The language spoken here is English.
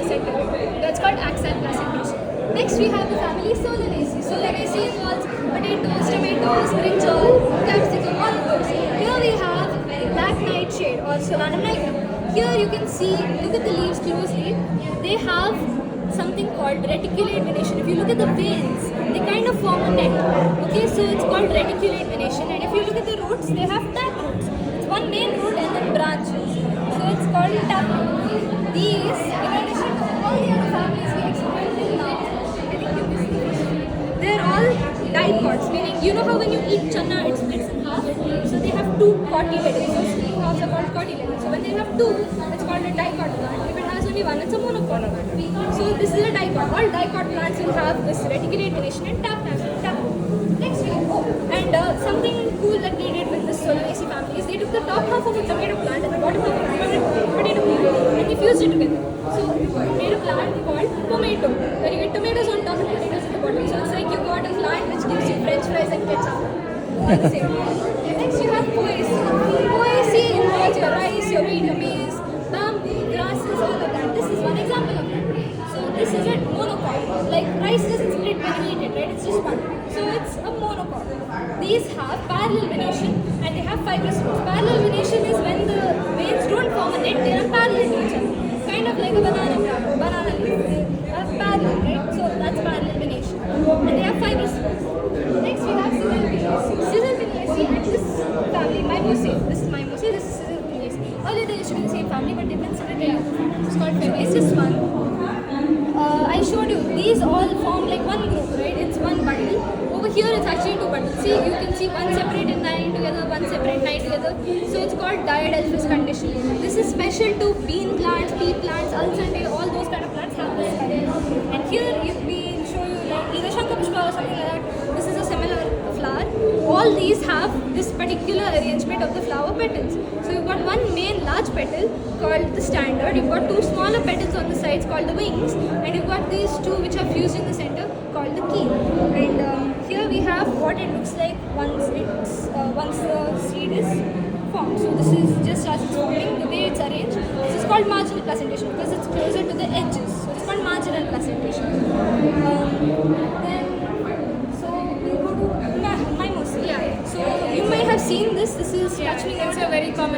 center. That's called axile placentation. Next, we have the family Solanaceae. Solanaceae involves potatoes, tomatoes, brinjal, capsicum, all of those. Here we have black nightshade or Solanum nigrum. Here you can see, look at the leaves closely, they have something called reticulate venation. If you look at the veins, they kind of form a net. Okay, so it's called reticulate venation. And if you look at the roots, they have tap roots. It's one main root and then branches. So it's called tap root. These, in addition to all the other families we explored till now, I think you missed the question. They're all dicots, meaning you know how when you eat channa it splits in half? So they have two cotyledons. Those two halves are called cotyledons. So when they have two, it's called a dicot plant. If it has only one, it's a monocot plant. So this is a dicot. All dicot plants will have this reticulate venation and tap. Next we have, something cool that they did with this Solanaceae family is they took the top half of a tomato plant and the bottom half of a potato plant and they fused it together. So made a plant called pomato, where you get tomatoes on top and potatoes at the bottom. So it's like you got a plant which gives you french fries and ketchup. All the same. Next you have poaceae. Poaceae involves your rice, your wheat, your maize, bamboo, grasses, all of that. This is one example of that. So this is a monocot. Like rice doesn't split when you eat it, right? It's just one. So it's a monocot. These have parallel venation and they have fibrous roots. Parallel venation is when the veins don't form a net, they are parallel to each other. Kind of like a banana leaf. They are parallel, right? So that's parallel venation. And they have fibrous roots. Next we have Scissor-Pinaceae and this family, Mimosae. This is Mimosae, this is Scissor-Pinaceae. Earlier they used to be the same family, but they've been split into two families. It's called Fabaceous one. I showed you, these all form like one group, right? It's one bundle. Over here it's actually two bundles. See, you can see one separate in nine together, one separate nine together. So it's called diadelphous condition. This is special to bean plants, pea plants, alsande, all those kind of plants have this condition. And here if we show you like either Shankapushpa or something like that, this is a similar flower. All these have this particular arrangement of the flower petals. So you've got one main large petal called the standard, you've got two smaller petals on the sides called the wings, and you've got these two which are fused in the center called the key. And here we have what it looks like once the seed is formed. So this is just as it's forming, the way it's arranged. This is called marginal placentation because it's closer to the edges. So it's called marginal placentation. We go to Mimosae. Yeah. So you might have seen this. This is touching. It's a very common